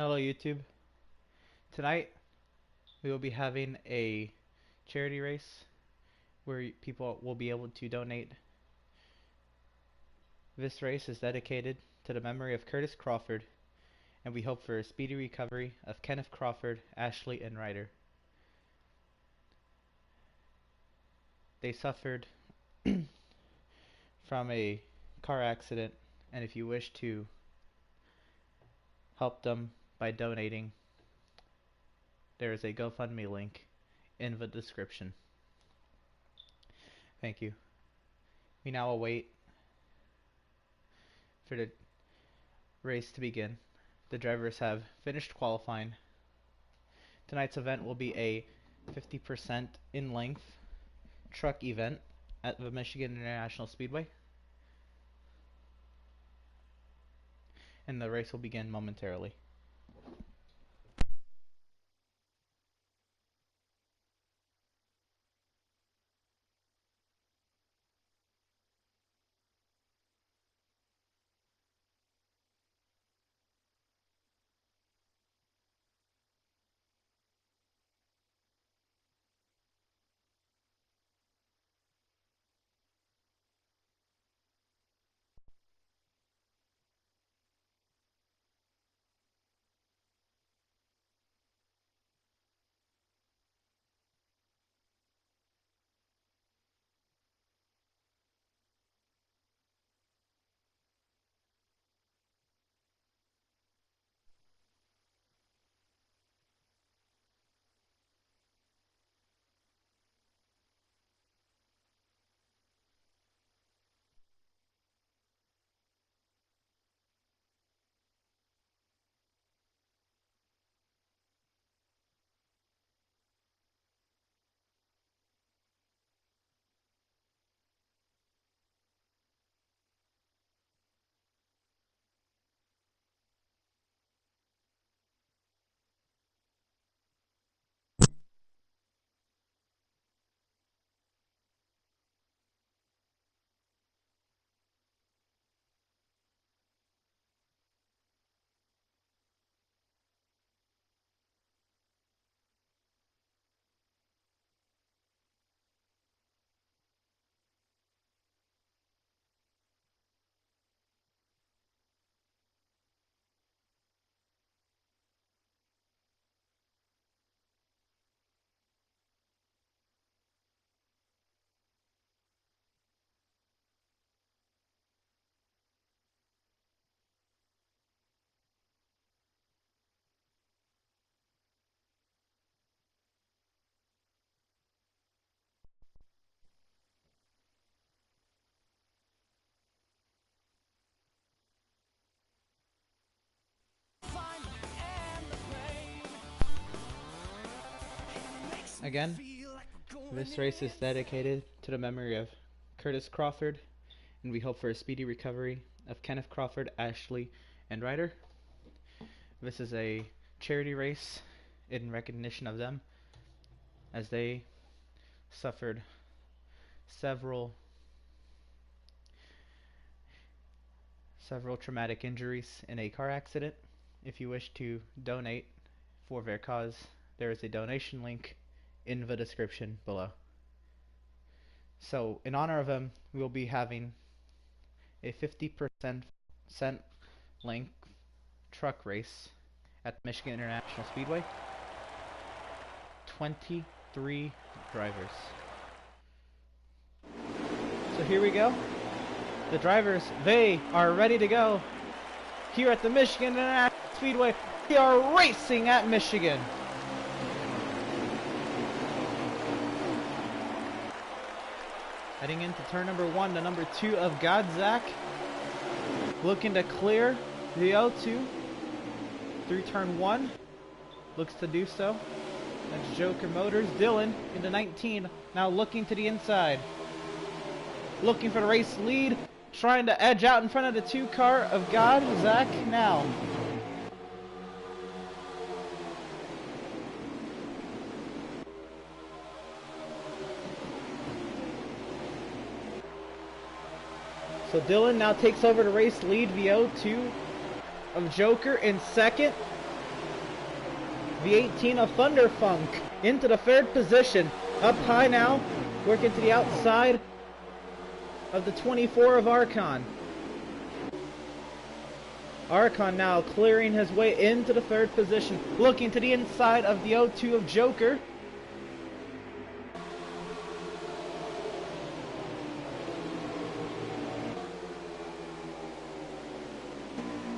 Hello YouTube. Tonight we will be having a charity race where people will be able to donate. This race is dedicated to the memory of Curtis Crawford, and we hope for a speedy recovery of Kenneth Crawford, Ashley, and Ryder. They suffered from a car accident, and if you wish to help them by donating, there is a GoFundMe link in the description. Thank you. We now await for the race to begin. The drivers have finished qualifying. Tonight's event will be a 50% in length truck event at the Michigan International Speedway, and the race will begin momentarily. Again, this race is dedicated to the memory of Curtis Crawford, and we hope for a speedy recovery of Kenneth Crawford, Ashley, and Ryder. This is a charity race in recognition of them, as they suffered several traumatic injuries in a car accident. If you wish to donate for their cause, there is a donation link in the description below. So in honor of them, we will be having a 50% length truck race at the Michigan International Speedway. 23 drivers. So here we go. The drivers, they are ready to go. Here at the Michigan International Speedway, we are racing at Michigan. Heading into turn number 1 to number 2 of Godzak. Looking to clear the O2 through turn 1. Looks to do so. That's Joker Motors. Dylan into 19. Now looking to the inside. Looking for the race lead. Trying to edge out in front of the 2 car of Godzak now. So Dylan now takes over the race lead. VO2 of Joker in second. The 18 of Thunderfunk into the 3rd position. Up high now, working to the outside of the 24 of Archon. Archon now clearing his way into the 3rd position, looking to the inside of the 02 of Joker.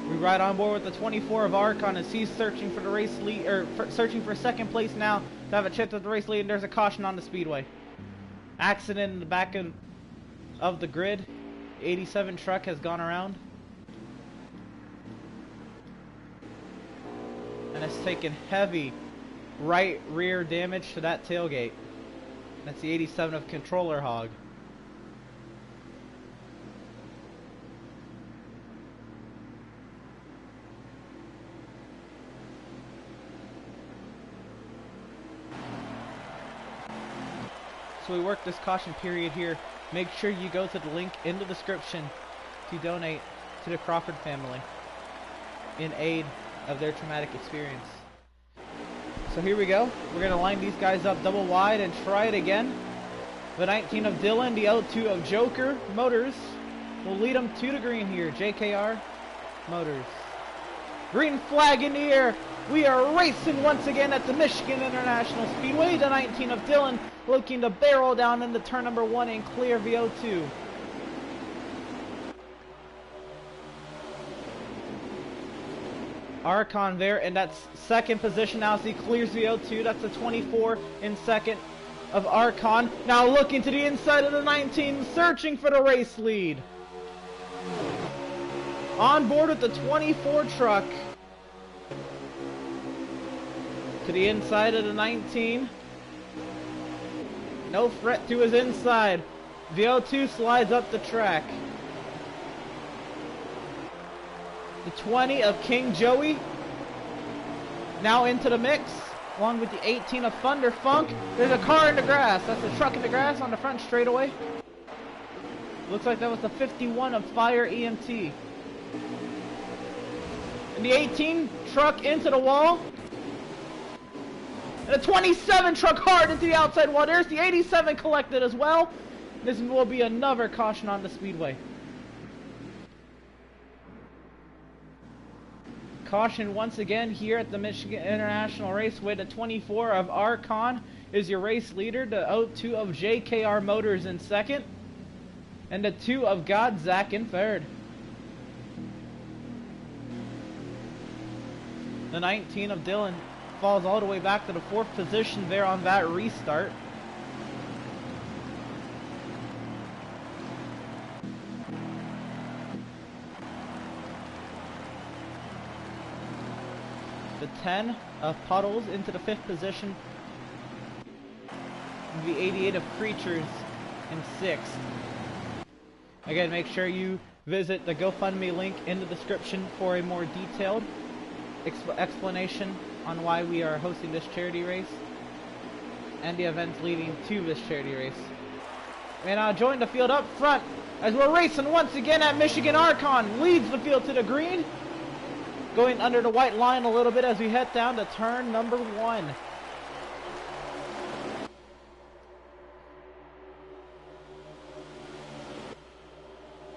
We ride on board with the 24 of Archon as he's searching for the race lead, or searching for 2nd place now to have a chance at the race lead, and there's a caution on the speedway. Accident in the back of the grid. 87 truck has gone around. And it's taken heavy right rear damage to that tailgate. That's the 87 of Controller Hog. So we work this caution period here. Make sure you go to the link in the description to donate to the Crawford family in aid of their traumatic experience. So here we go. We're going to line these guys up double wide and try it again. The 19 of Dylan, the L2 of Joker Motors will lead them to the green here. JKR Motors. Green flag in the air. We are racing once again at the Michigan International Speedway. The 19 of Dylan looking to barrel down into turn number 1 and clear VO2. Archon there, and that's 2nd position now as he clears VO2. That's the 24 in 2nd of Archon. Now looking to the inside of the 19, searching for the race lead. On board with the 24 truck. To the inside of the 19. No threat to his inside. VO2 slides up the track. The 20 of King Joey now into the mix, along with the 18 of Thunderfunk. There's a car in the grass. That's a truck in the grass on the front straightaway. Looks like that was the 51 of Fire EMT. And the 18 truck into the wall. And the 27 truck hard into the outside wall. There's the 87 collected as well. This will be another caution on the speedway. Caution once again here at the Michigan International Raceway. The 24 of Archon is your race leader. The 02 of JKR Motors in 2nd. And the 2 of Godzak in 3rd. The 19 of Dylan falls all the way back to the 4th position there on that restart. The 10 of Puddles into the 5th position. The 88 of Creatures in 6th. Again, make sure you visit the GoFundMe link in the description for a more detailed explanation on why we are hosting this charity race and the events leading to this charity race. And join the field up front as we're racing once again at Michigan. Archon leads the field to the green. Going under the white line a little bit as we head down to turn number 1.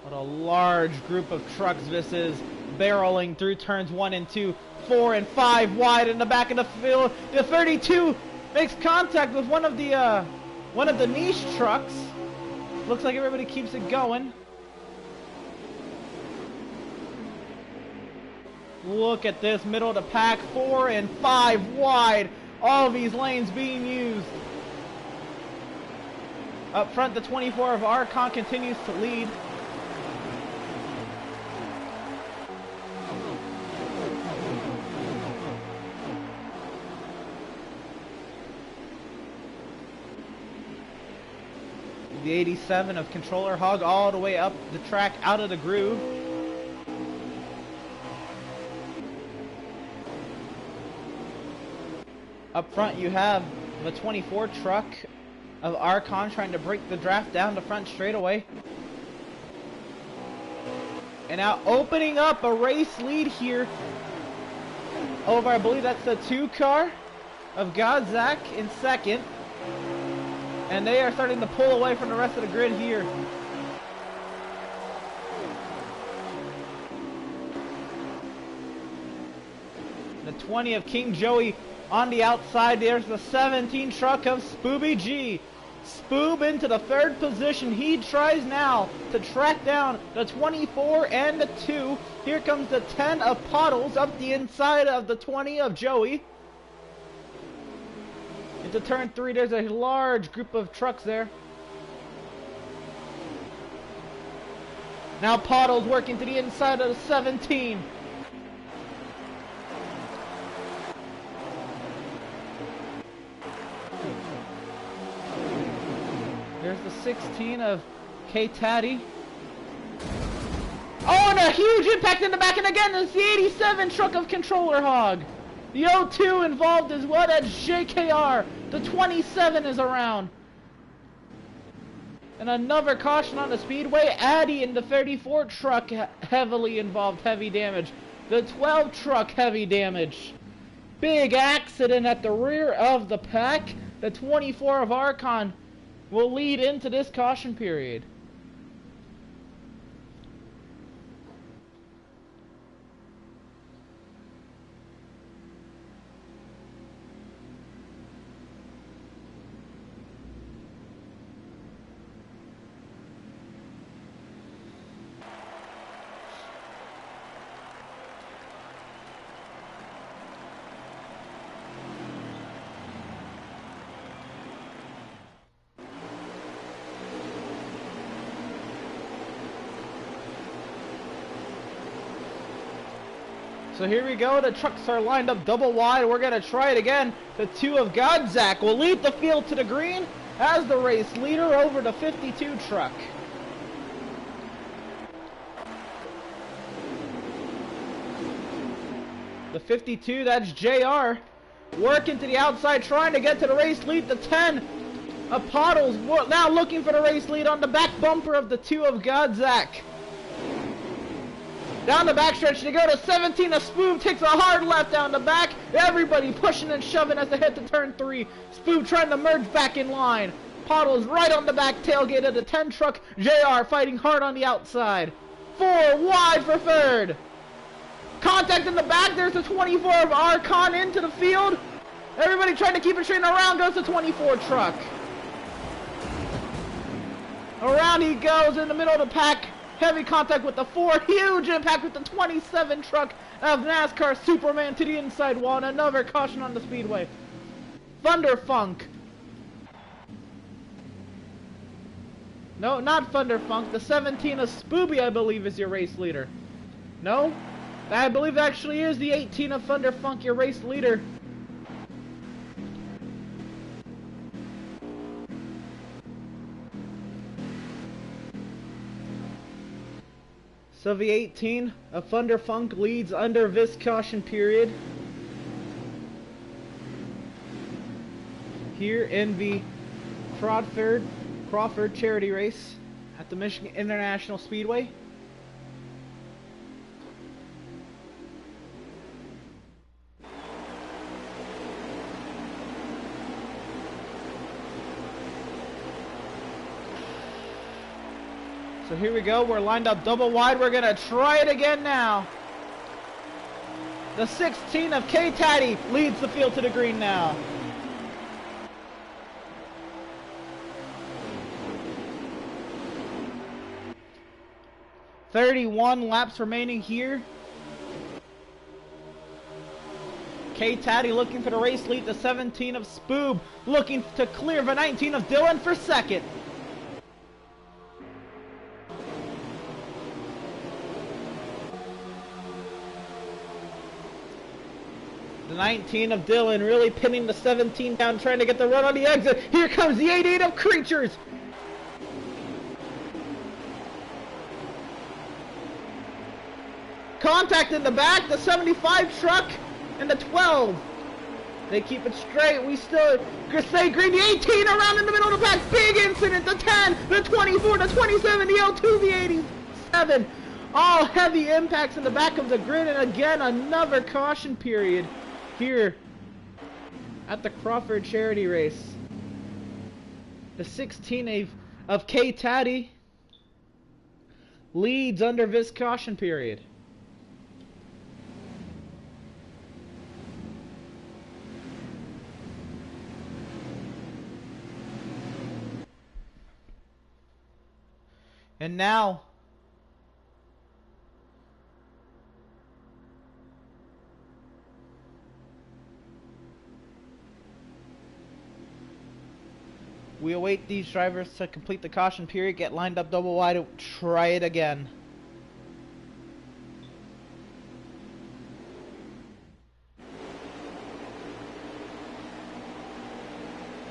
What a large group of trucks this is, barreling through turns 1 and 2, 4 and 5 wide in the back of the field. The 32 makes contact with one of the niche trucks. Looks like everybody keeps it going. Look at this, middle of the pack, 4 and 5 wide. All these lanes being used. Up front, the 24 of Archon continues to lead. The 87 of Controller Hog all the way up the track out of the groove. Up front you have the 24 truck of Archon trying to break the draft down the front straightaway. And now opening up a race lead here over, I believe that's the 2 car of Godzak in second. And they are starting to pull away from the rest of the grid here. The 20 of King Joey on the outside. There's the 17 truck of Spooby G. Spoob into the 3rd position. He tries now to track down the 24 and the 2. Here comes the 10 of Pottles up the inside of the 20 of Joey. Into turn 3, there's a large group of trucks there. Now Pottles working to the inside of the 17. There's the 16 of K-Taddy. Oh, and a huge impact in the back, and again, it's the 87 truck of Controller Hog. The 02 involved as well as JKR. The 27 is around. And another caution on the speedway. Addy in the 34 truck heavily involved, heavy damage. The 12 truck, heavy damage. Big accident at the rear of the pack. The 24 of Archon will lead into this caution period. So here we go, the trucks are lined up double wide. We're going to try it again. The 2 of Godzak will lead the field to the green as the race leader over the 52 truck. The 52, that's JR, working to the outside, trying to get to the race lead. The 10 of Pottles now looking for the race lead on the back bumper of the 2 of Godzak. Down the backstretch they go to 17 of Spoob, takes a hard left down the back. Everybody pushing and shoving as they hit to turn 3. Spoob trying to merge back in line. Pottles right on the back tailgate of the 10 truck. JR fighting hard on the outside. 4 wide for 3rd. Contact in the back, there's the 24 of Archon into the field. Everybody trying to keep it straight, and around goes the 24 truck. Around he goes in the middle of the pack. Heavy contact with the 4, huge impact with the 27 truck of NASCAR Superman to the inside wall, and another caution on the speedway. Thunderfunk. No, not Thunderfunk. The 17 of Spooby, I believe, is your race leader. No? I believe actually is the 18 of Thunderfunk, your race leader. So the 18 of Thunderfunk leads under this caution period here in the Crawford charity race at the Michigan International Speedway. So here we go, we're lined up double wide. We're gonna try it again now. The 16 of K-Taddy leads the field to the green now. "31 laps remaining here. K-Taddy looking for the race lead. The 17 of Spoob looking to clear the 19 of Dylan for second. The 19 of Dylan really pinning the 17 down, trying to get the run on the exit. Here comes the 88 of Creatures. Contact in the back, the 75 truck, and the 12. They keep it straight. We still stay green. The 18 around in the middle of the pack. Big incident. The 10, the 24, the 27, the L2, the 87. All heavy impacts in the back of the grid, and again another caution period here at the Crawford charity race. The 16 of K Taddy leads under this caution period. And now we await these drivers to complete the caution period, get lined up double wide, and try it again.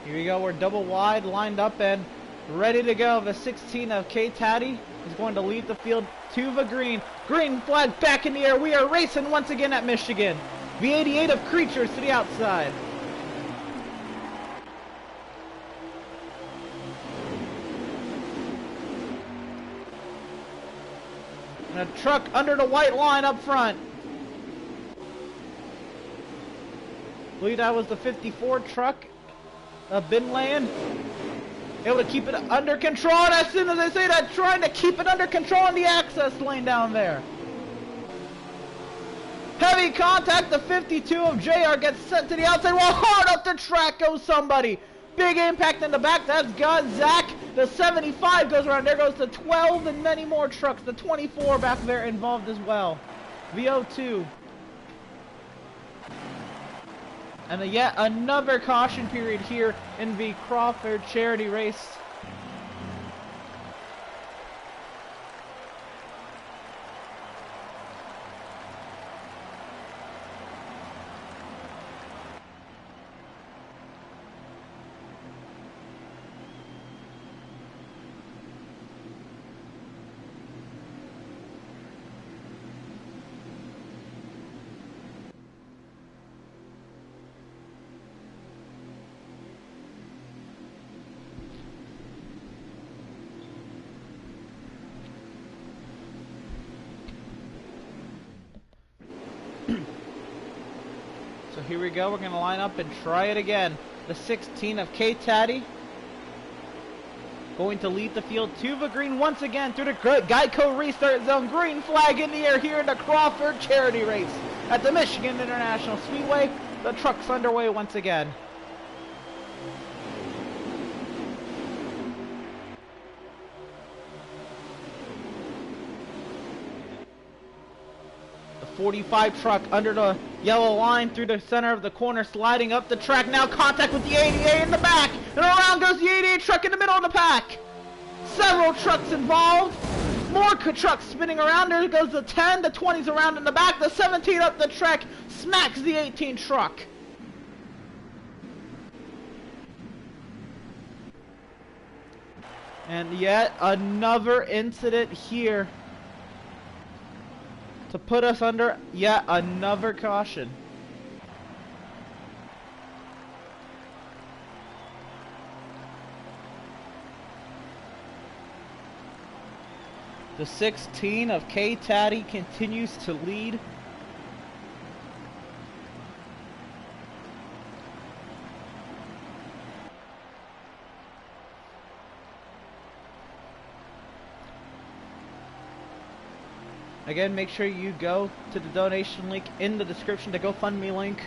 Here we go, we're double wide, lined up and ready to go. The 16 of K Taddy is going to lead the field to the green. Green flag back in the air. We are racing once again at Michigan. The 88 of Creatures to the outside. And a truck under the white line up front. I believe that was the 54 truck of Bin Land. Able to keep it under control, and as soon as I say that, trying to keep it under control in the access lane down there. Heavy contact, the 52 of JR gets sent to the outside, while hard up the track goes somebody. Big impact in the back, that's Zach. The 75 goes around, there goes the 12 and many more trucks. The 24 back there involved as well. VO2. And yet another caution period here in the Crawford charity race. So here we go, we're going to line up and try it again. The 16 of K Taddy going to lead the field to the green once again through the Geico restart zone. Green flag in the air here in the Crawford charity race at the Michigan International Speedway. The truck's underway once again. The 45 truck under the yellow line through the center of the corner, sliding up the track. Now contact with the 88 in the back, and around goes the 88 truck in the middle of the pack. Several trucks involved. More trucks spinning around. There goes the 10, the 20's around in the back. The 17 up the track smacks the 18 truck. And yet another incident here to put us under yet another caution. The 16 of K Taddy continues to lead. Again, make sure you go to the donation link in the description, the GoFundMe link,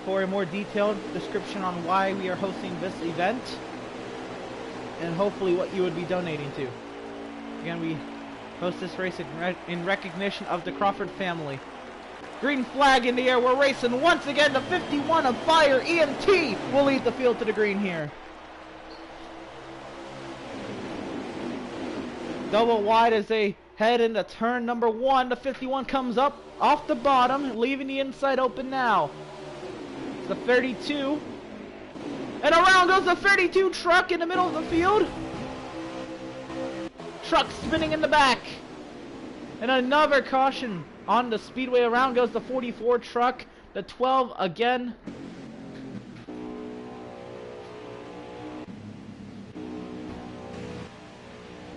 for a more detailed description on why we are hosting this event and hopefully what you would be donating to. Again, we host this race in recognition of the Crawford family. Green flag in the air, we're racing once again. The 51 of Fire EMT will lead the field to the green here. Double wide as they head into turn number 1. The 51 comes up off the bottom, leaving the inside open now. It's the 32. And around goes the 32 truck in the middle of the field. Truck spinning in the back. And another caution on the speedway. Around goes the 44 truck. The 12 again.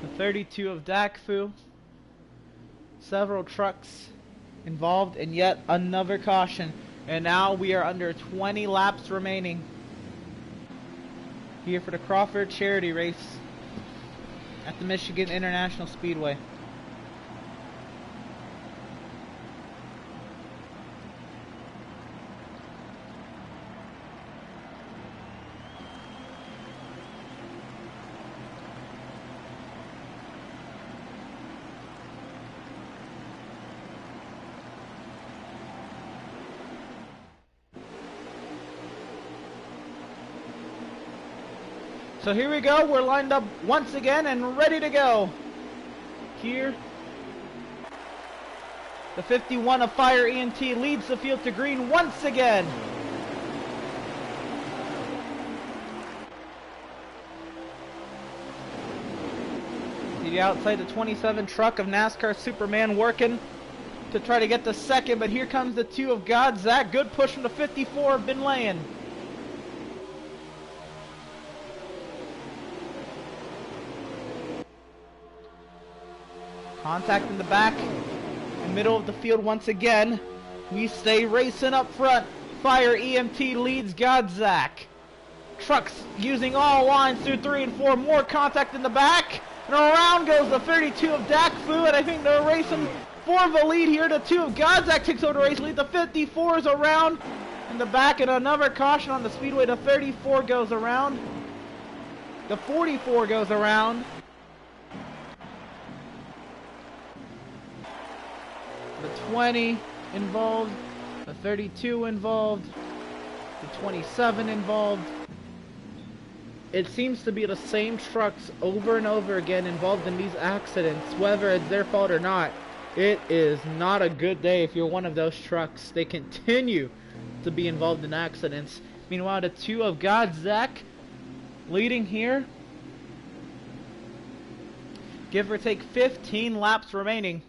The 32 of Dakfu. Several trucks involved in yet another caution. And now we are under 20 laps remaining here for the Crawford charity race at the Michigan International Speedway. So here we go, we're lined up once again and ready to go. Here, the 51 of Fire ENT leads the field to green once again. The outside, the 27 truck of NASCAR Superman working to try to get the second, but here comes the 2 of Godzak. Good push from the 54 of Bin Laden. Contact in the back, in the middle of the field once again. We stay racing up front. Fire EMT leads Godzak. Trucks using all lines through 3 and 4. More contact in the back. And around goes the 32 of Dakfu, and I think they're racing for the lead here. The 2 of Godzak takes over the race lead. The 54 is around in the back, and another caution on the speedway. The 34 goes around. The 44 goes around. The 20 involved, the 32 involved, the 27 involved. It seems to be the same trucks over and over again involved in these accidents, whether it's their fault or not. It is not a good day if you're one of those trucks. They continue to be involved in accidents. Meanwhile, the 2 of Godzak leading here. Give or take 15 laps remaining.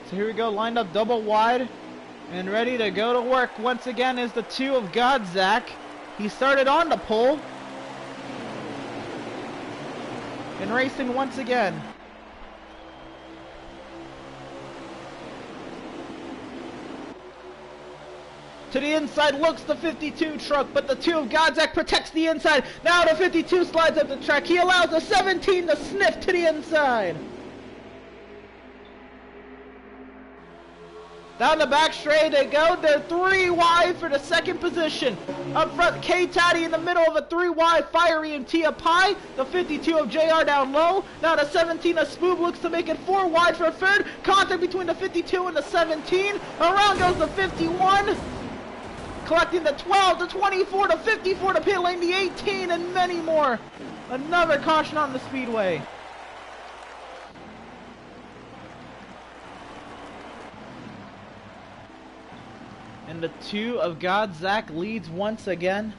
So here we go, lined up double wide and ready to go to work. Once again is the 2 of Godzak. He started on the pole and racing once again. To the inside looks the 52 truck, but the 2 of Godzak protects the inside. Now the 52 slides up the track. He allows the 17 to sniff to the inside. Down the back straight they go. They're 3 wide for the second position. Up front, K-Taddy in the middle of a 3 wide. Fire EMT up high. The 52 of JR down low. Now the 17 of Spoob looks to make it 4 wide for a third. Contact between the 52 and the 17. Around goes the 51. Collecting the 12, the 24, the 54, the pit lane, the 18, and many more. Another caution on the speedway. And the 2 of Godzak leads once again.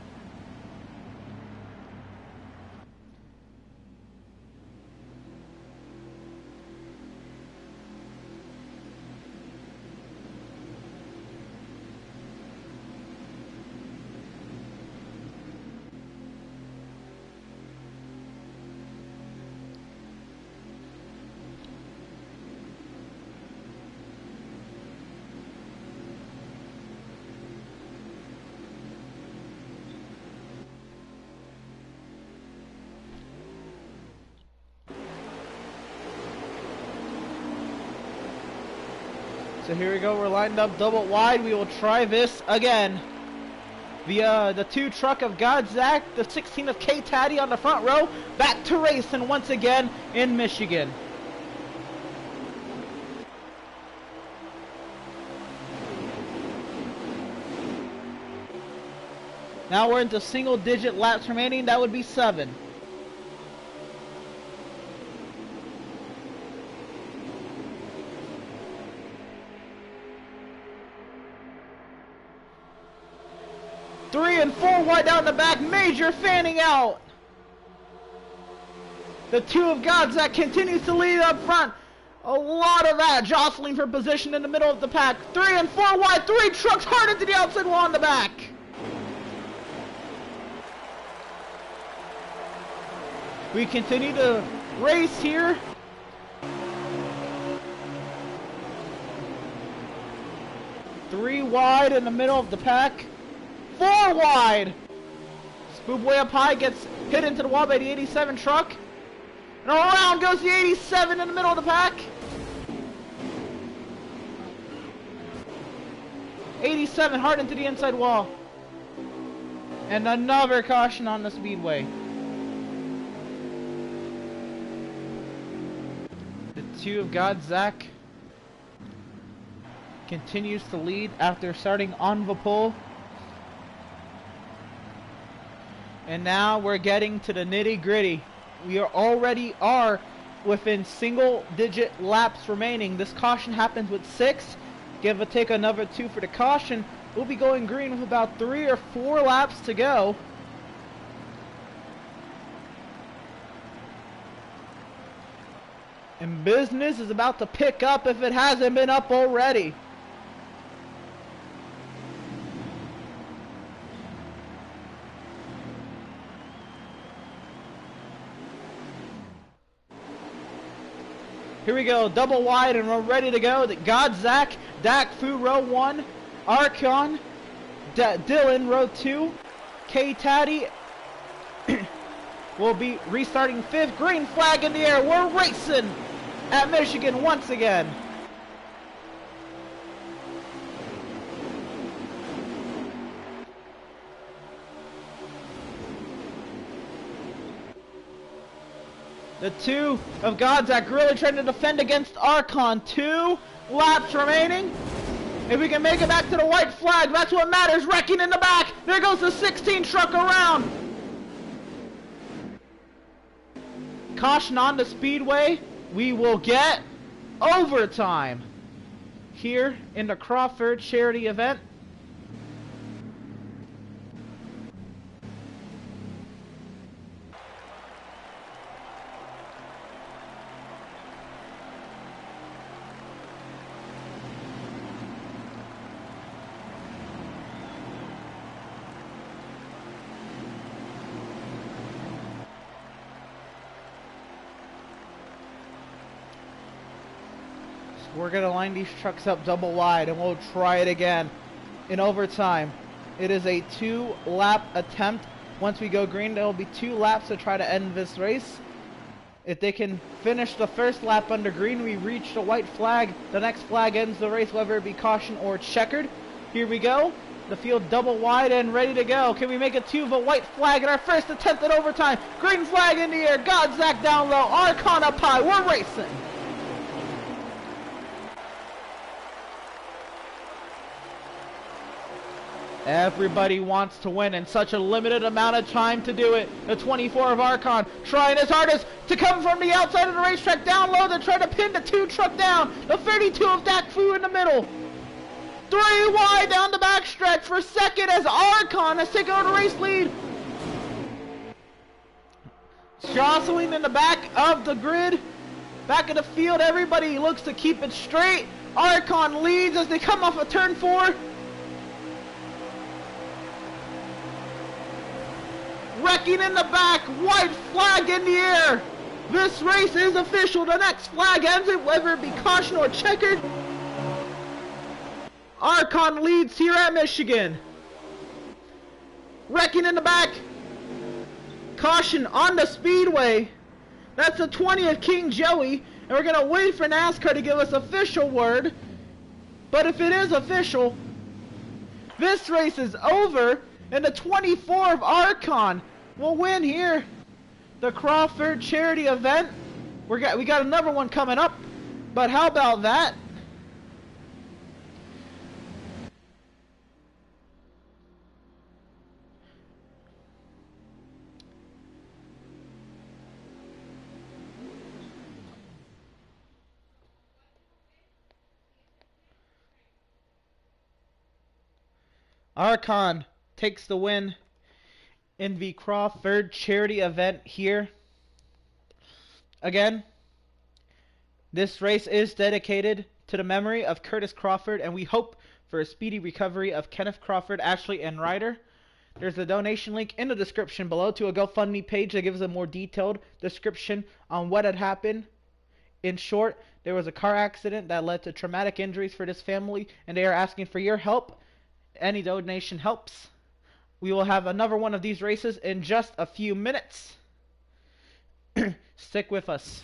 So here we go, we're lined up double wide. We will try this again. The 2 truck of Godzak, the 16 of K-Taddy on the front row, back to racing once again in Michigan. Now we're into single digit laps remaining, that would be 7. Three and 4 wide down the back, major fanning out. The 2 of Godzak continues to lead up front. A lot of that jostling for position in the middle of the pack. 3 and 4 wide. 3 trucks hard into the outside wall in the back. We continue to race here. Three wide in the middle of the pack. 4 wide. Spoobway up high gets hit into the wall by the 87 truck. And around goes the 87 in the middle of the pack. 87 hard into the inside wall. And another caution on the speedway. The 2 of Godzak continues to lead after starting on the pole. And now we're getting to the nitty-gritty. We already are within single-digit laps remaining. This caution happens with 6. Give or take another 2 for the caution. We'll be going green with about 3 or 4 laps to go. And business is about to pick up if it hasn't been up already. Here we go, double wide, and we're ready to go. The Godzak, Dak Fu row 1, Archon, Dylan row 2, K Taddy will be restarting 5th. Green flag in the air. We're racing at Michigan once again. The 2 of Godzak really trying to defend against Archon. 2 laps remaining. If we can make it back to the white flag, that's what matters. Wrecking in the back. There goes the 16 truck around. Caution on the speedway. We will get overtime here in the Crawford charity event. We're going to line these trucks up double wide, and we'll try it again in overtime. It is a 2-lap attempt. Once we go green, there will be 2 laps to try to end this race. If they can finish the first lap under green, we reach the white flag. The next flag ends the race, whether it be caution or checkered. Here we go. The field double wide and ready to go. Can we make it to the white flag in our first attempt at overtime? Green flag in the air. Godzak down low. Archon up high. We're racing. Everybody wants to win in such a limited amount of time to do it. The 24 of Archon trying his hardest to come from the outside of the racetrack down low. They're trying to pin the 2 truck down. The 32 of Dak Fu in the middle. 3 wide down the backstretch for second as Archon has taken over the race lead. Jostling in the back of the grid. Back of the field, everybody looks to keep it straight. Archon leads as they come off of turn 4. Wrecking in the back, white flag in the air. This race is official. The next flag ends it, whether it be caution or checkered. Archon leads here at Michigan. Wrecking in the back. Caution on the speedway. That's the 20 of King Joey. And we're going to wait for NASCAR to give us official word. But if it is official, this race is over. And the 24 of Archon will win here. The Crawford charity event. We got another one coming up. But how about that? Archon takes the win in the Crawford charity event here. Again, this race is dedicated to the memory of Curtis Crawford, and we hope for a speedy recovery of Kenneth Crawford, Ashley, and Ryder. There's a donation link in the description below to a GoFundMe page that gives a more detailed description on what had happened. In short, there was a car accident that led to traumatic injuries for this family, and they are asking for your help. Any donation helps. We will have another one of these races in just a few minutes. Stick with us.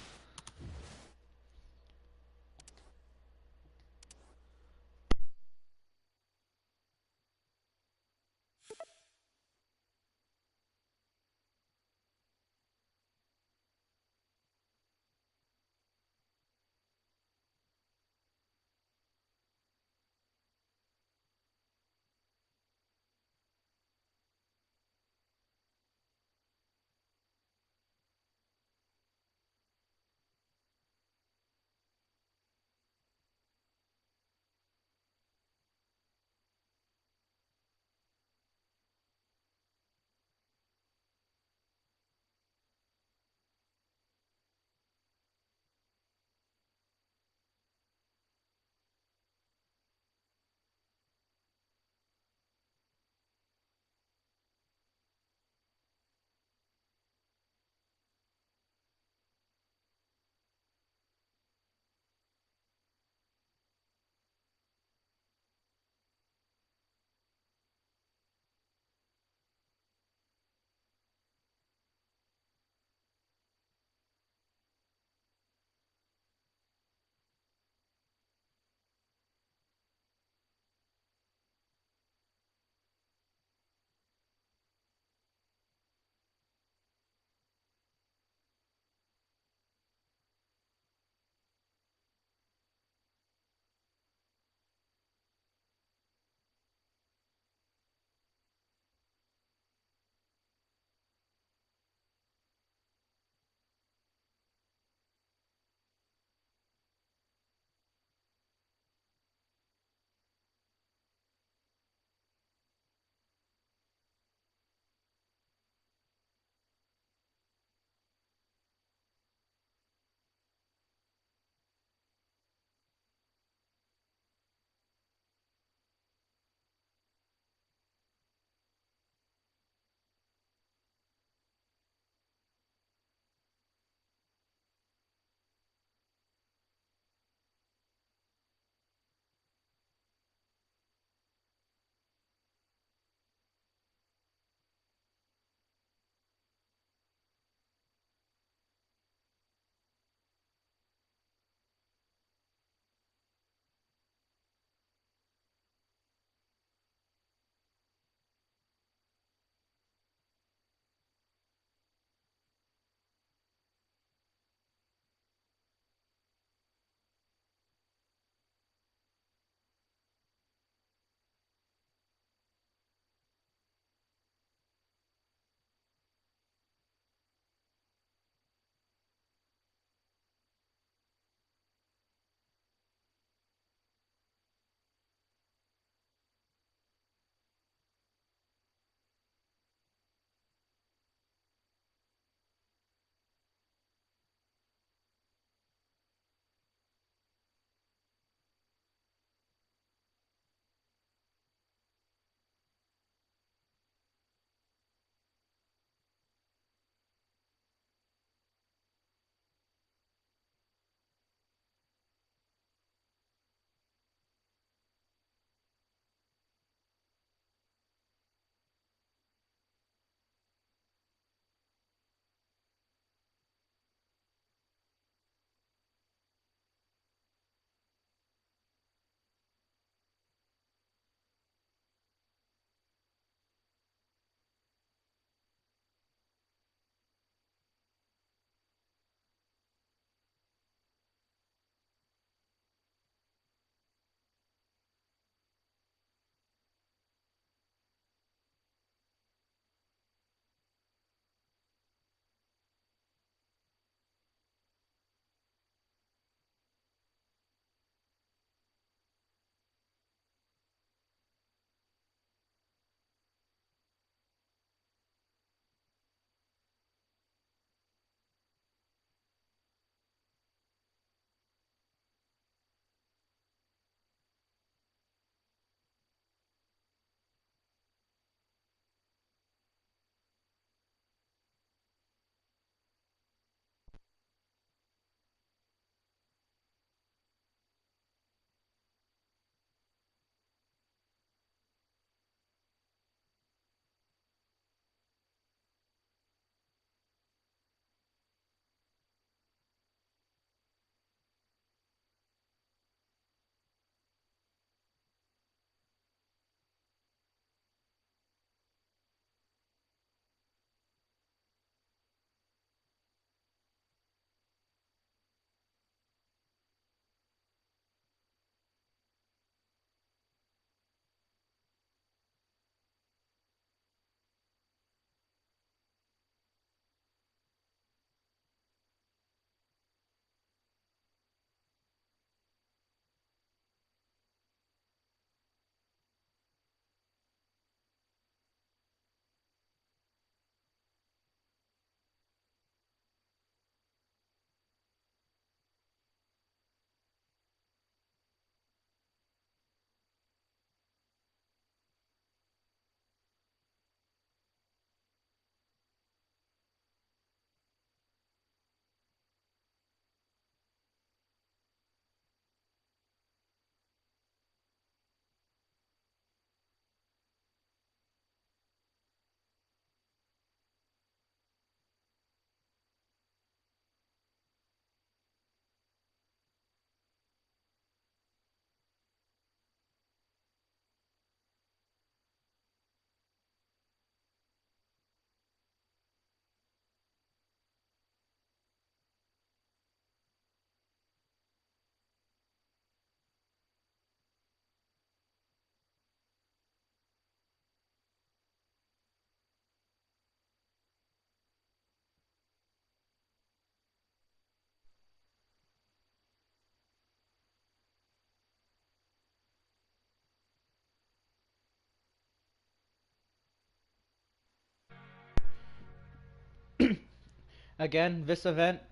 Again,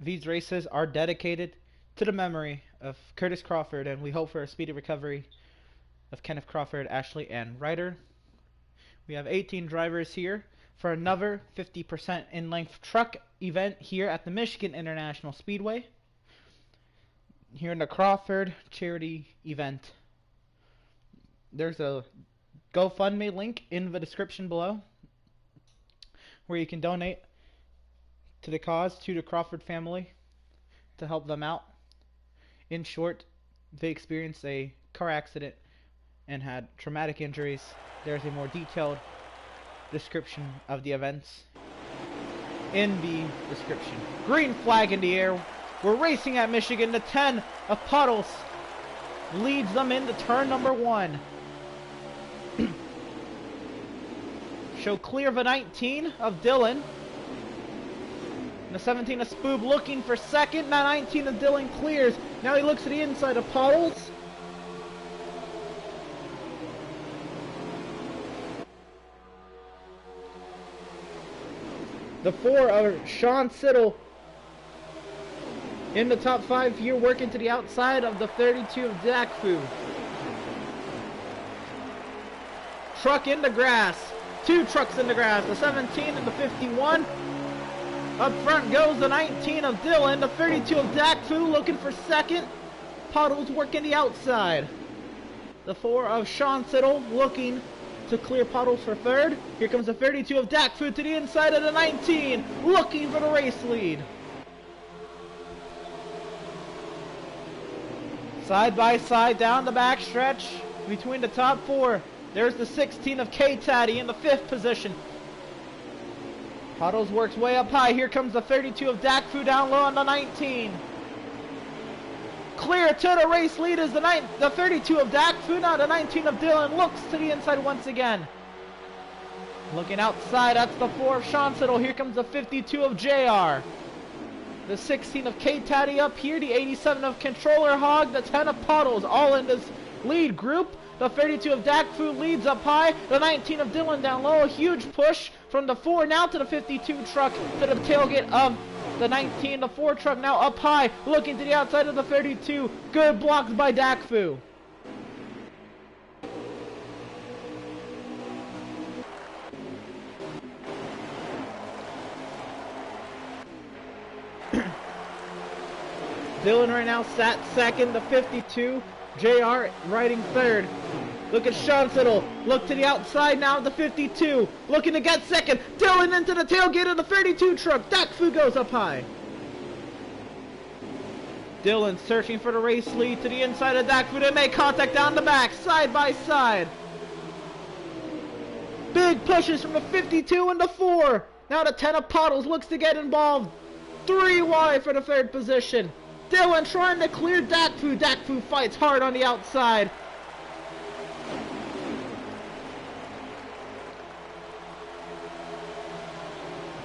these races are dedicated to the memory of Curtis Crawford, and we hope for a speedy recovery of Kenneth Crawford, Ashley, and Ryder. We have 18 drivers here for another 50% in-length truck event here at the Michigan International Speedway, here in the Crawford charity event. There's a GoFundMe link in the description below where you can donate to the cause, to the Crawford family, to help them out. In short, they experienced a car accident and had traumatic injuries. There's a more detailed description of the events in the description. Green flag in the air. We're racing at Michigan. The 10 of Puddles leads them into turn number 1. Show clear of the 19 of Dylan. And the 17 of Spoob looking for second. Now 19 of Dylan clears. Now he looks to the inside of Puddles. The 4 of Sean Siddle in the top 5 here, working to the outside of the 32 of Dakfu. Truck in the grass. 2 trucks in the grass. The 17 and the 51. Up front goes the 19 of Dylan. The 32 of Dakfu looking for second. Puddles working the outside. The 4 of Sean Siddle looking to clear Puddles for third. Here comes the 32 of Dakfu to the inside of the 19, looking for the race lead. Side by side down the back stretch between the top 4. There's the 16 of K-Taddy in the 5th position. Puddles works way up high. Here comes the 32 of Dakfu down low on the 19. Clear to the race lead is the 32 of Dakfu. Now the 19 of Dylan looks to the inside once again. Looking outside, that's the 4 of Sean Siddle. Here comes the 52 of JR. The 16 of K-Taddy up here. The 87 of Controller Hog. The 10 of Puddles all in this lead group. The 32 of Dakfu leads up high. The 19 of Dylan down low. A huge push from the 4 now to the 52 truck to the tailgate of the 19. The 4 truck now up high, looking to the outside of the 32. Good blocks by Dakfu. Dylan right now sat second. The 52. JR riding third. Look at Sean Siddle. Look to the outside now of the 52. Looking to get second. Dylan into the tailgate of the 32 truck. Dakfu goes up high. Dylan searching for the race lead to the inside of Dakfu. They make contact down the back. Side by side. Big pushes from the 52 and the 4. Now the 10 of Puddles looks to get involved. 3 wide for the 3rd position. Dylan trying to clear Dakfu. Dakfu fights hard on the outside.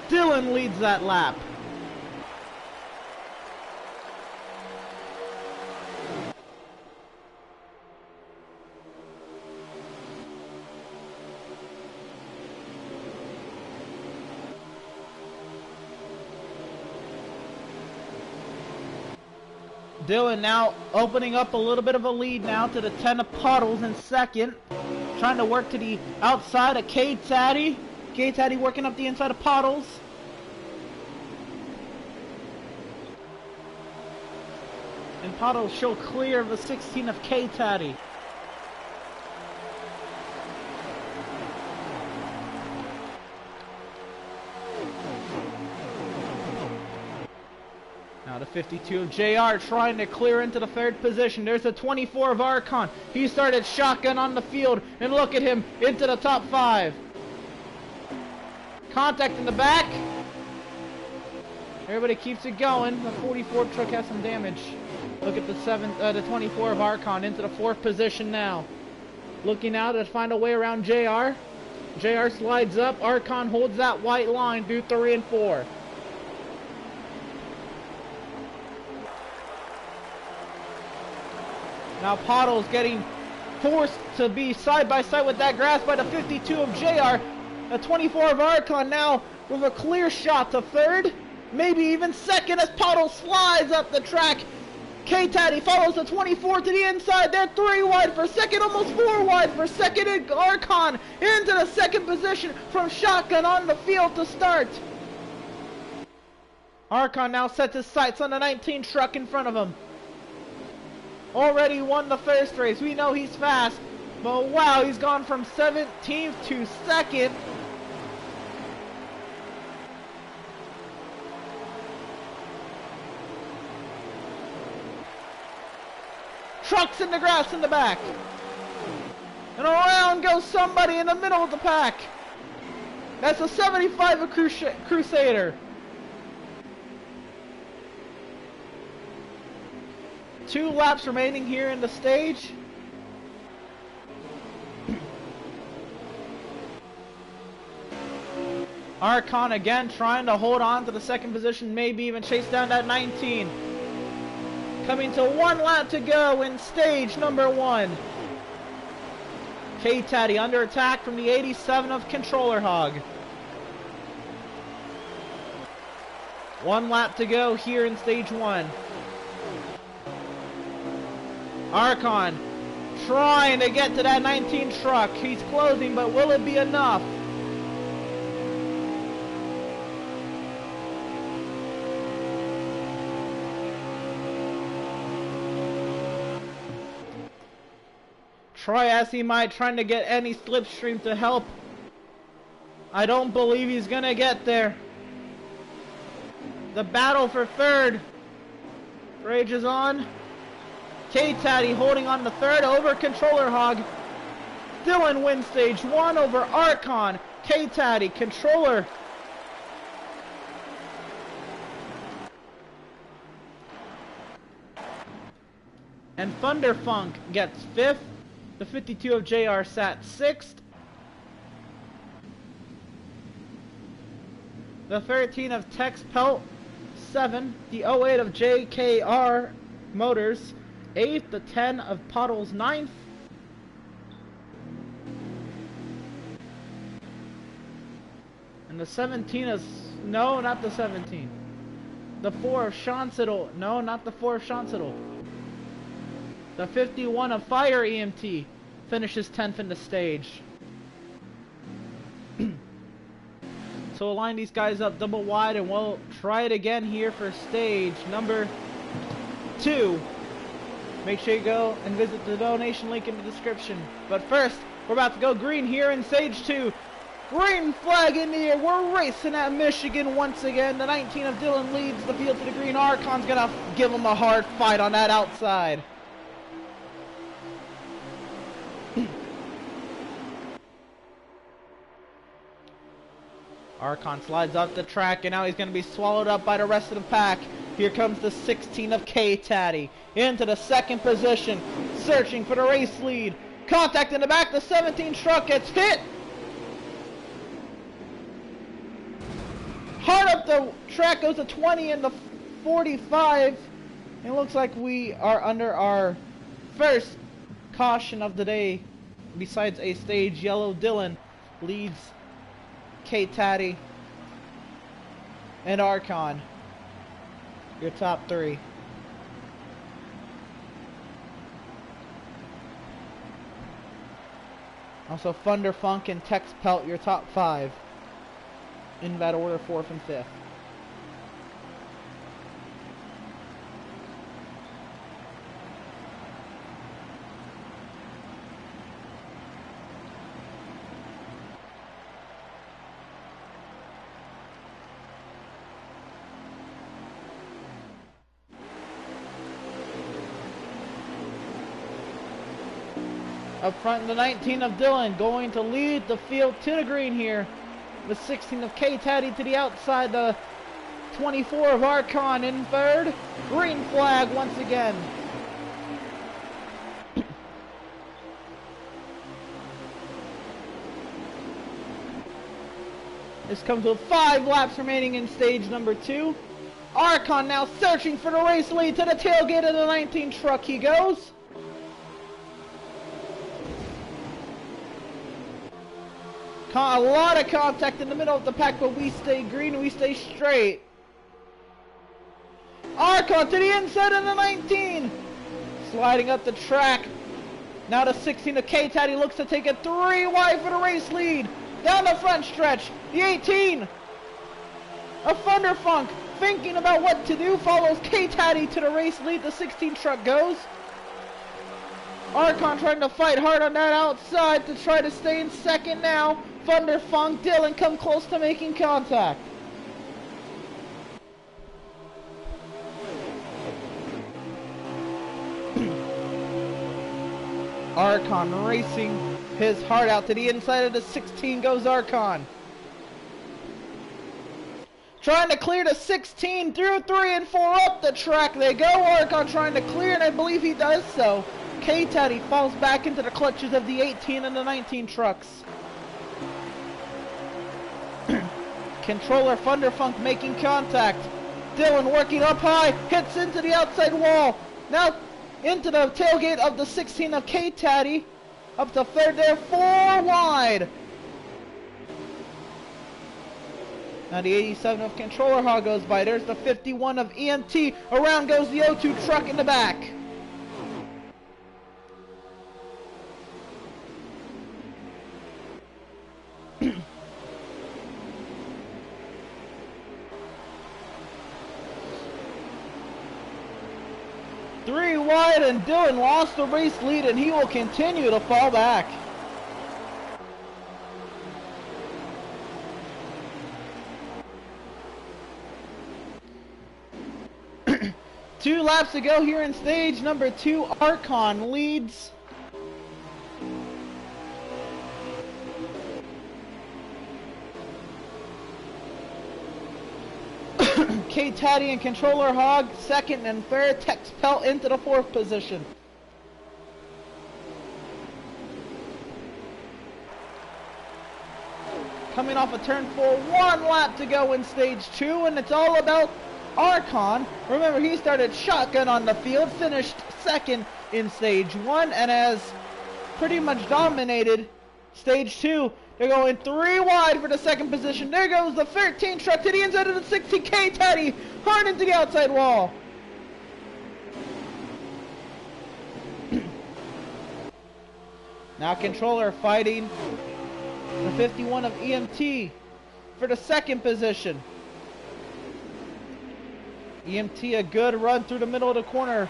Dylan leads that lap. Dylan now opening up a little bit of a lead now to the 10 of Puddles in second. Trying to work to the outside of K-Taddy. K-Taddy working up the inside of Puddles. And Puddles show clear of the 16 of K-Taddy. Now the 52 of JR trying to clear into the 3rd position. There's the 24 of Archon. He started shotgun on the field, and look at him into the top 5. Contact in the back. Everybody keeps it going. The 44 truck has some damage. Look at the 24 of Archon into the 4th position now. Looking now to find a way around JR. JR slides up. Archon holds that white line through 3 and 4. Now Puddles getting forced to be side by side with that grass by the 52 of JR. The 24 of Archon now with a clear shot to 3rd. maybe even second as Puddle slides up the track. K-Taddy follows the 24 to the inside. They're 3 wide for second, almost 4 wide for second. And Archon into the second position from shotgun on the field to start. Archon now sets his sights on the 19 truck in front of him. Already won the first race. We know he's fast. But wow, he's gone from 17th to 2nd. Trucks in the grass in the back. And around goes somebody in the middle of the pack. That's a 75 Crusader. 2 laps remaining here in the stage. Archon again trying to hold on to the second position, maybe even chase down that 19. Coming to 1 lap to go in stage number 1. K-Taddy under attack from the 87 of Controller Hog. 1 lap to go here in stage 1. Archon trying to get to that 19 truck. He's closing, but will it be enough? Try as he might, trying to get any slipstream to help. I don't believe he's gonna get there. The battle for third rages on. K-Taddy holding on to third over Controller Hog. Dylan wins stage 1 over Archon. K-Taddy, Controller. And Thunderfunk gets 5th. The 52 of JR sat 6th. The 13 of Tex Pelt 7th. The 08 of JKR Motors 8th. The 10 of Puddles 9th. And the 17 is, no, not the 17. The 4 of Shansiddle, no, not the 4 of Shansiddle. The 51 of Fire EMT finishes 10th in the stage. So we'll line these guys up double wide and we'll try it again here for stage number 2. Make sure you go and visit the donation link in the description. But first, we're about to go green here in stage 2. Green flag in the air. We're racing at Michigan once again. The 19 of Dylan leads the field to the green. Archon's gonna give him a hard fight on that outside. Archon slides up the track, and now he's going to be swallowed up by the rest of the pack. Here comes the 16 of K-Taddy into the second position, searching for the race lead. Contact in the back, the 17 truck gets hit. Hard up the track goes to 20 and the 45. It looks like we are under our first caution of the day. Besides a stage, Yellow Dylan leads K-Taddy and Archon, your top 3. Also Thunderfunk and Tex Pelt, your top 5. In that order, 4th and 5th. Up front, the 19 of Dylan going to lead the field to the green here. The 16 of K-Taddy to the outside. The 24 of Archon in third. Green flag once again. This comes with 5 laps remaining in stage number 2. Archon now searching for the race lead. To the tailgate of the 19 truck he goes. A lot of contact in the middle of the pack, but we stay green and we stay straight. Arcon to the inside of the 19. Sliding up the track. Now the 16 of K-Taddy looks to take it 3 wide for the race lead. Down the front stretch. The 18 of Thunderfunk, thinking about what to do, follows K-Taddy to the race lead. The 16 truck goes. Arcon trying to fight hard on that outside to try to stay in second now. Thunderfunk, Dylan come close to making contact. Arcon racing his heart out to the inside of the 16 goes Arcon. Trying to clear the 16 through 3 and 4 up the track they go. Arcon trying to clear, and I believe he does so. K-Taddy falls back into the clutches of the 18 and the 19 trucks. Controller Thunderfunk making contact. Dylan working up high, hits into the outside wall. Now into the tailgate of the 16 of K-Taddy. Up to third there, 4 wide. Now the 87 of Controller Hog goes by. There's the 51 of EMT. Around goes the O2 truck in the back. Three wide, and Dylan lost the race lead, and he will continue to fall back. Two laps to go here in stage number 2. Arcon leads. K-Taddy and Controller Hog second and third. Tex Pelt into the 4th position. Coming off a turn 4, 1 lap to go in stage 2, and it's all about Arcon. Remember, he started shotgun on the field, finished second in stage 1, and has pretty much dominated stage 2. They're going 3 wide for the 2nd position. There goes the 13 truck to the inside of the 60. K-Taddy hard into the outside wall. Now Controller fighting the 51 of EMT for the 2nd position. EMT a good run through the middle of the corner.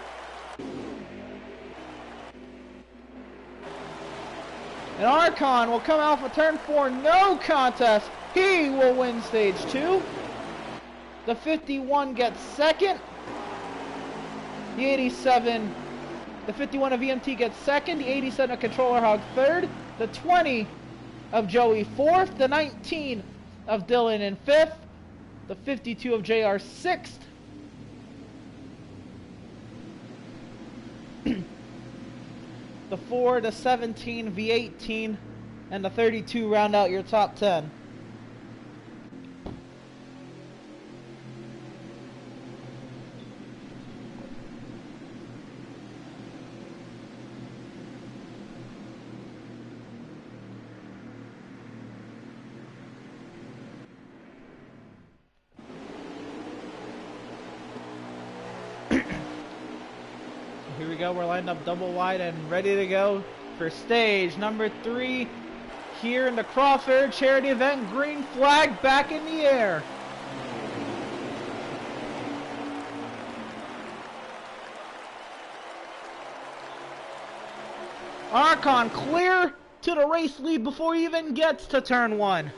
And Arcon will come out for turn 4, no contest. He will win stage 2. The 51 gets second. The 87, the 51 of EMT gets second. The 87 of Controller Hog third. The 20 of Joey fourth. The 19 of Dylan in fifth. The 52 of JR sixth. The 4, the 17, V18, and the 32 round out your top 10. Here we go, we're lined up double wide and ready to go for stage number 3 here in the Crawford charity event. Green flag back in the air. Arcon clear to the race lead before he even gets to turn 1.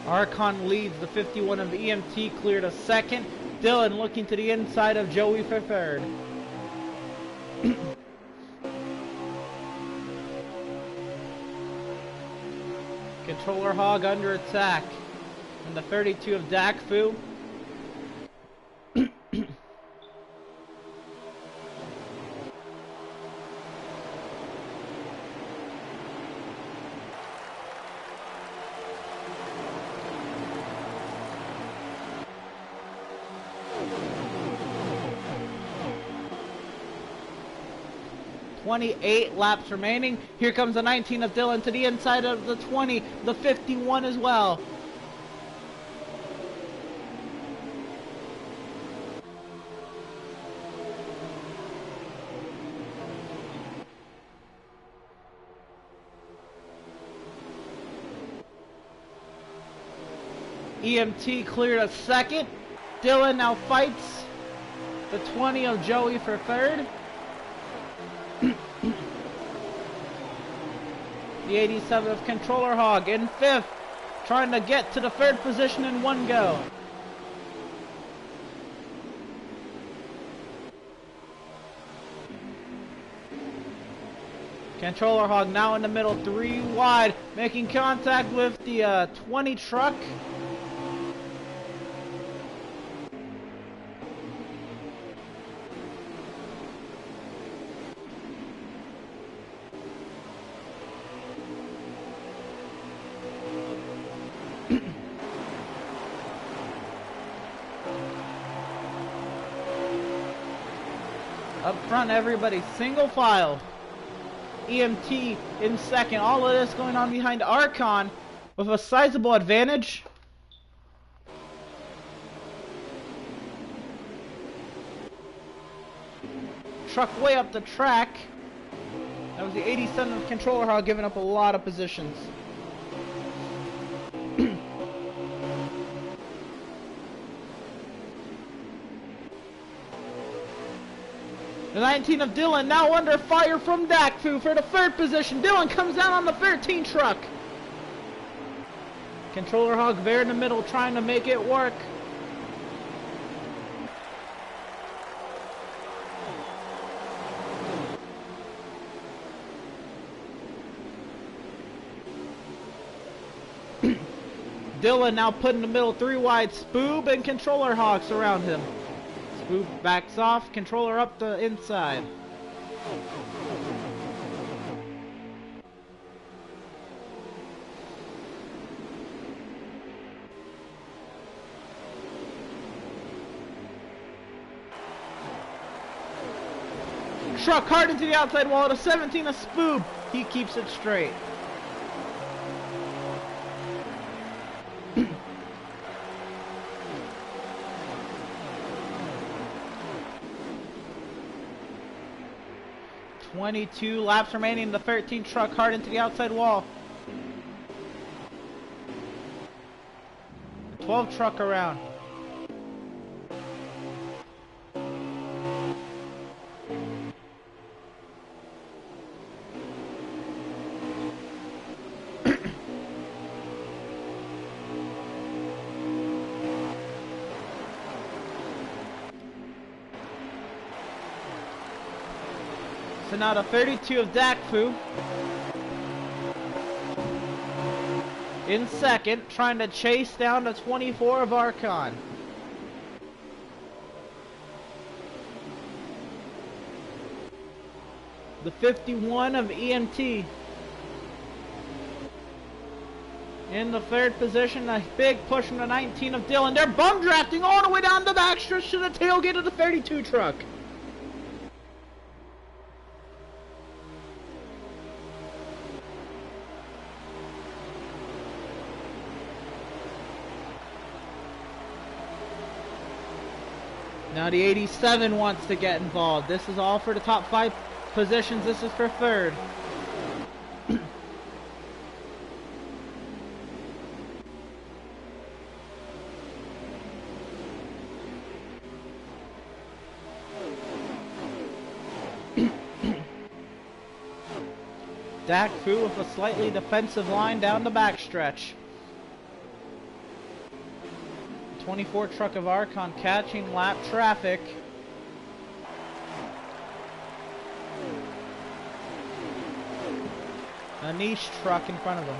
Arcon leads, the 51 of EMT cleared a second. Dylan looking to the inside of Joey for third. Controller Hog under attack. And the 32 of Dakfu. .28 laps remaining. Here comes the 19 of Dylan to the inside of the 20, the 51 as well. EMT cleared a second. Dylan now fights the 20 of Joey for third. The 87 of Controller Hog in fifth, trying to get to the third position in one go. Controller Hog now in the middle, 3 wide, making contact with the 20 truck. Up front, everybody single file. EMT in second. All of this going on behind Archon with a sizable advantage. Truck way up the track. That was the 87 of Controller Hog, giving up a lot of positions. The 19 of Dylan now under fire from Dakfu for the third position. Dylan comes down on the 13 truck. Controller Hog there in the middle trying to make it work. Dylan now put in the middle, 3 wide. Spoob and Controller Hog surround him. Spoob backs off, Controller up the inside. Truck hard into the outside wall to 17 of Spoob. He keeps it straight. .22 laps remaining. The 13 truck hard into the outside wall. The 12 truck around. So now the 32 of Dakfu in second, trying to chase down the 24 of Archon. The 51 of EMT in the third position. A big push from the 19 of Dylan. They're bum drafting all the way down the backstretch to the tailgate of the 32 truck. Now the 87 wants to get involved. This is all for the top 5 positions. This is for third. Dakfu with a slightly defensive line down the backstretch. 24 truck of Archon catching lap traffic. A niche truck in front of him.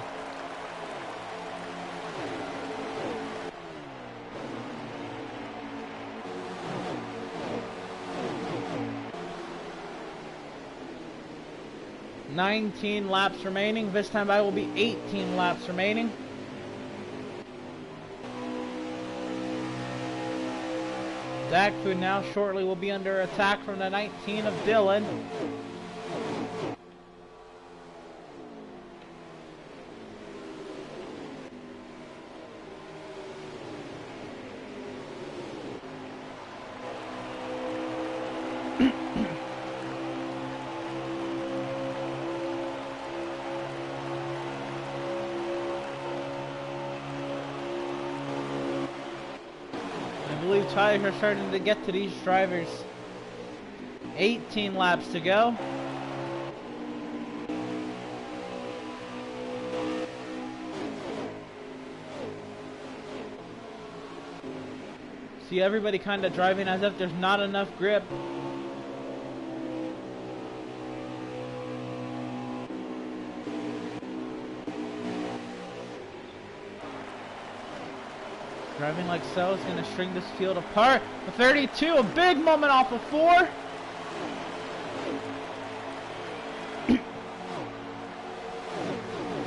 19 laps remaining. This time by will be 18 laps remaining. Zachfood now shortly will be under attack from the 19 of Dylan. I believe tires are starting to get to these drivers. 18 laps to go. See everybody kind of driving as if there's not enough grip. Driving like so is going to string this field apart. The 32, a big moment off of 4.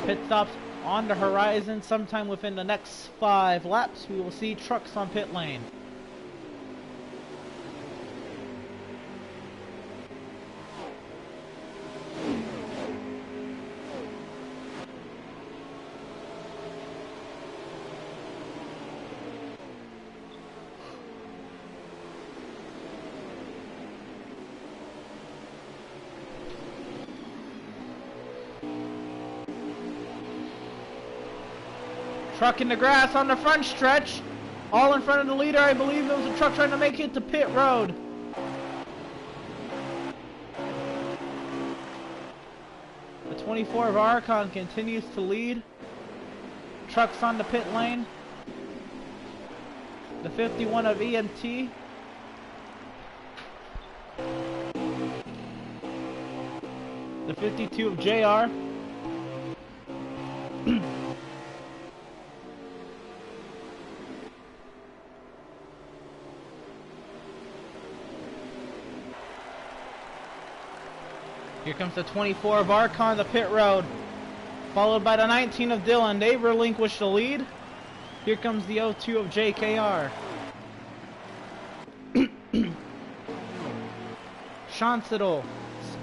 Pit stops on the horizon sometime within the next 5 laps. We will see trucks on pit lane. Truck in the grass on the front stretch. All in front of the leader. I believe there was a truck trying to make it to pit road. The 24 of Archon continues to lead. Trucks on the pit lane. The 51 of EMT. The 52 of JR. Here comes the 24 of Archon, the pit road, followed by the 19 of Dylan. They relinquish the lead. Here comes the 02 of JKR. Chancidal,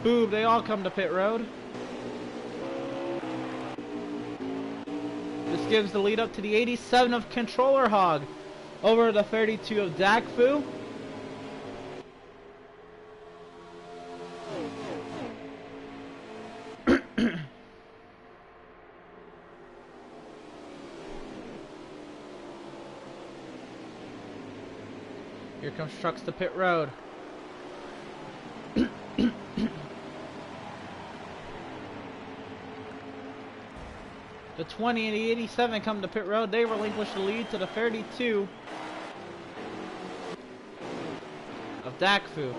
Spoob, they all come to pit road. This gives the lead up to the 87 of Controller Hog over the 32 of Dakfu. Here comes trucks to pit road. The 20 and the 87 come to pit road. They relinquish the lead to the 32 of Dakfu.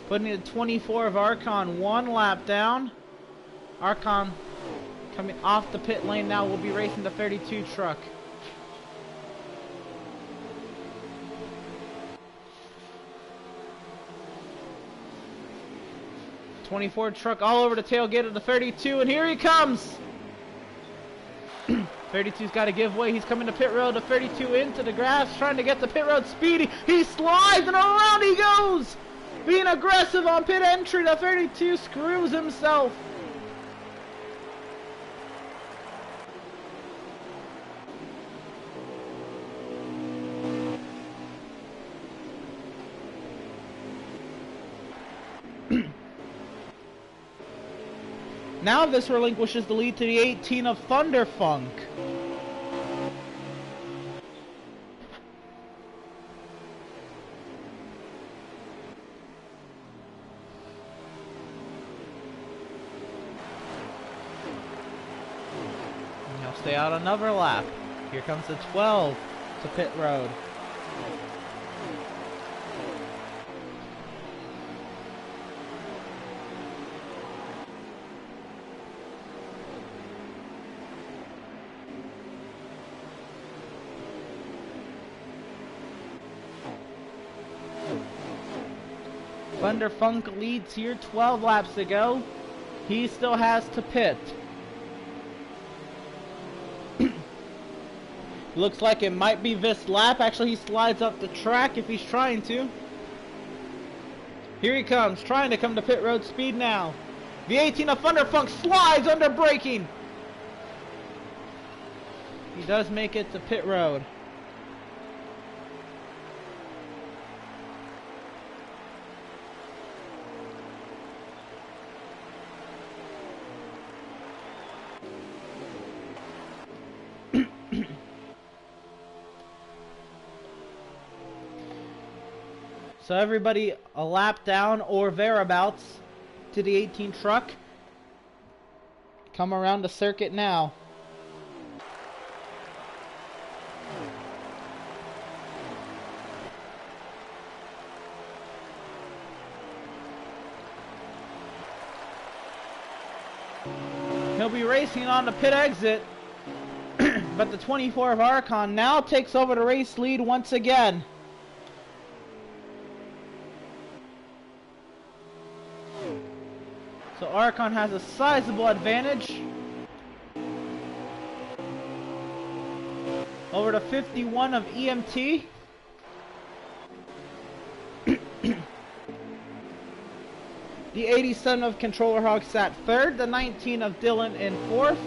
Putting the 24 of Archon 1 lap down. Archon coming off the pit lane now will be racing the 32 truck. '24 truck all over the tailgate of the 32, and here he comes. 32's got to give way. He's coming to pit road. The 32 into the grass, trying to get the pit road speedy. He slides and around he goes. Being aggressive on pit entry, the 32 screws himself. Now this relinquishes the lead to the 18 of Thunderfunk. He'll stay out another lap. Here comes the 12 to pit road. Thunderfunk leads here, 12 laps to go. He still has to pit. Looks like it might be this lap. Actually, he slides up the track if he's trying to. Here he comes, trying to come to pit road speed now. The 18 of Thunderfunk slides under braking. He does make it to pit road. So everybody a lap down or thereabouts to the 18 truck. Come around the circuit now. He'll be racing on the pit exit, but the 24 of Archon now takes over the race lead once again. So Archon has a sizable advantage over the 51 of EMT. The 87 of Controller Hog sat third, the 19 of Dylan in fourth.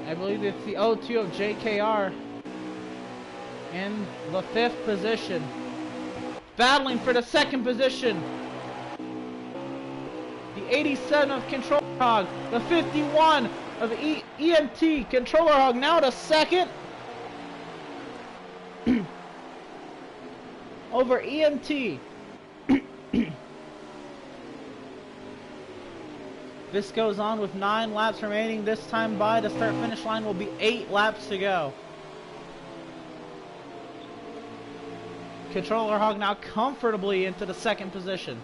I believe it's the O2 of JKR in the 5th position. Battling for the 2nd position. The 87 of Controller Hog. The 51 of EMT. Controller Hog now to 2nd. Over EMT. This goes on with 9 laps remaining. This time by the start-finish line will be 8 laps to go. Controller Hog now comfortably into the 2nd position.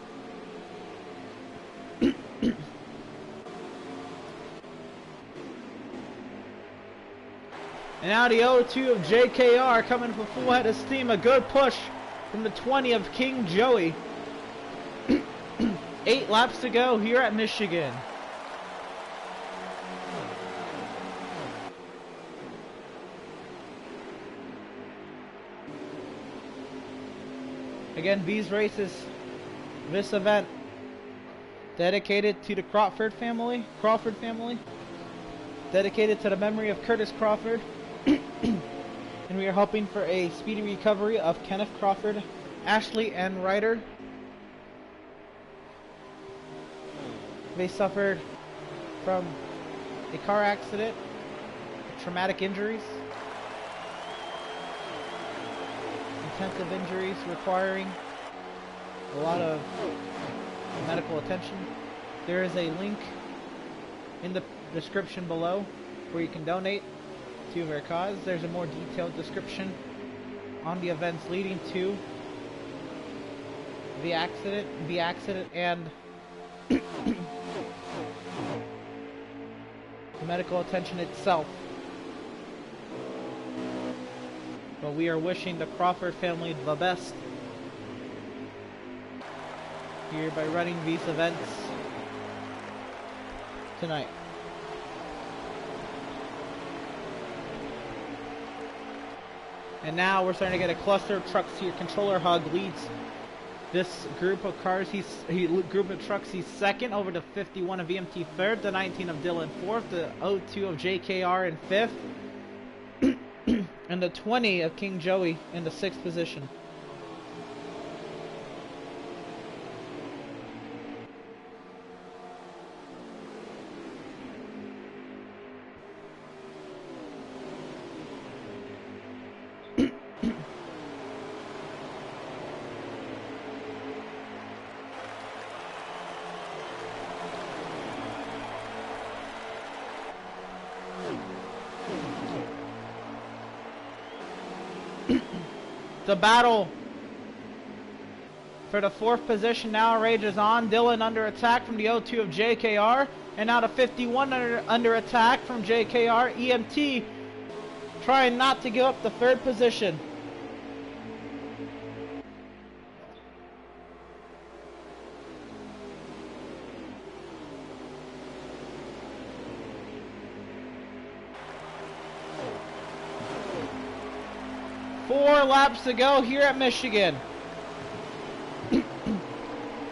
And now the O2 of JKR coming for full head of steam. A good push from the 20 of King Joey. 8 laps to go here at Michigan. Again, these races, this event, dedicated to the Crawford family, dedicated to the memory of Curtis Crawford, and we are hoping for a speedy recovery of Kenneth Crawford, Ashley, and Ryder. They suffered from a car accident, traumatic injuries, intensive injuries requiring a lot of medical attention. There is a link in the description below where you can donate to their cause. There's a more detailed description on the events leading to the accident and the medical attention itself. But we are wishing the Crawford family the best here by running these events tonight. And now we're starting to get a cluster of trucks here. Controller Hog leads this group of cars. Group of trucks. He's 2nd over the 51 of EMT 3rd, the 19 of Dylan 4th, the O2 of JKR in 5th. And the 20 of King Joey in the 6th position. The battle for the 4th position now rages on. Dylan under attack from the 02 of JKR. And now the 51 under attack from JKR. EMT trying not to give up the 3rd position. Four laps to go here at Michigan.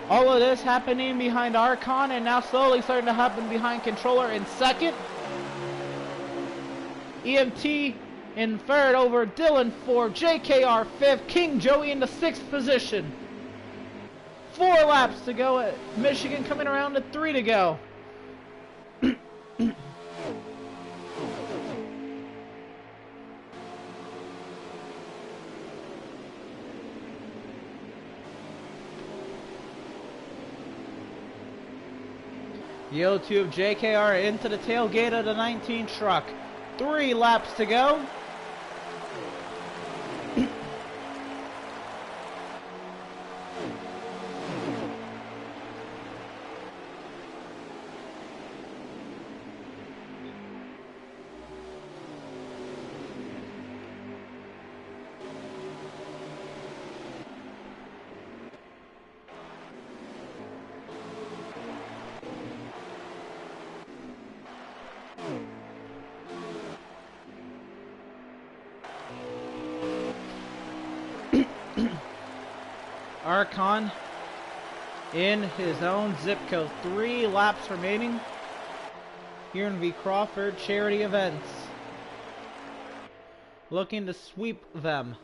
All of this happening behind Archon, and now slowly starting to happen behind Controller in 2nd. EMT in 3rd over Dylan 4th, JKR 5th, King Joey in the 6th position. 4 laps to go at Michigan, coming around to 3 to go. The 02 of JKR into the tailgate of the 19 truck. 3 laps to go. Archon in his own zip code. 3 laps remaining here in the Crawford charity events. Looking to sweep them.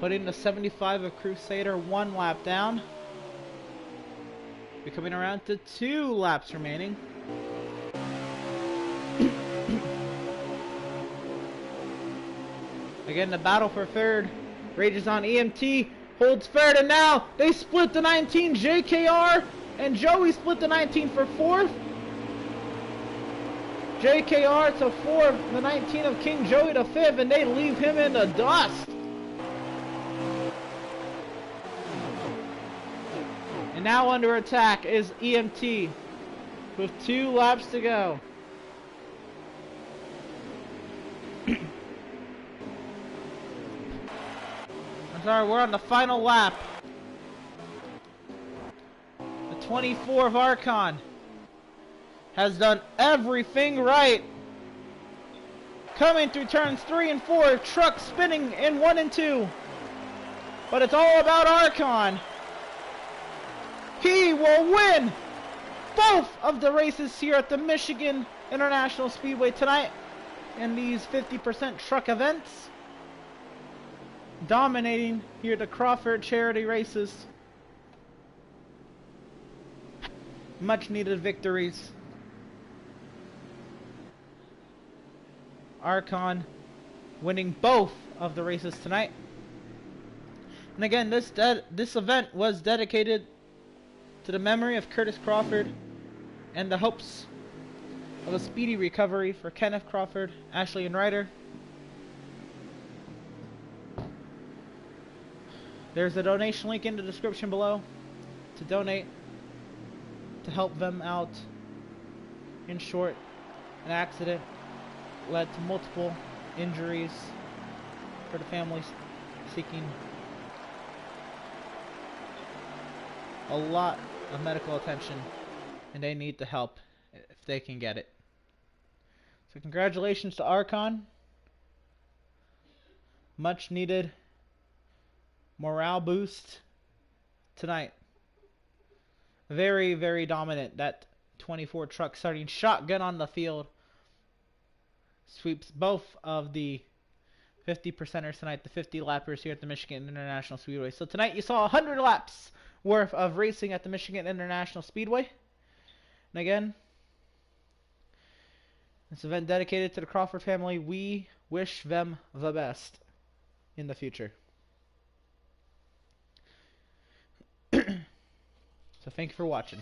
Putting the 75 of Crusader 1 lap down. We're coming around to 2 laps remaining. Again, the battle for 3rd rages on. EMT holds 3rd, and now they split the 19. JKR and Joey split the 19 for 4th. JKR to 4th, the 19 of King Joey to 5th, and they leave him in the dust. And now under attack is EMT with 2 laps to go. Sorry, we're on the final lap. The 24 of Archon has done everything right. Coming through turns 3 and 4, truck spinning in 1 and 2. But it's all about Archon. He will win both of the races here at the Michigan International Speedway tonight in these 50% truck events. Dominating here at the Crawford charity races. Much needed victories. Archon winning both of the races tonight. And again, this event was dedicated to the memory of Curtis Crawford and the hopes of a speedy recovery for Kenneth Crawford, Ashley, and Ryder. There's a donation link in the description below to donate to help them out. In short, an accident led to multiple injuries for the families seeking a lot of medical attention, and they need the help if they can get it. So congratulations to Archon. Much needed morale boost tonight. Very, very dominant. That 24 truck starting shotgun on the field sweeps both of the 50%ers tonight, the 50 lappers here at the Michigan International Speedway. So tonight you saw 100 laps worth of racing at the Michigan International Speedway. And again, this event dedicated to the Crawford family. We wish them the best in the future. So thank you for watching.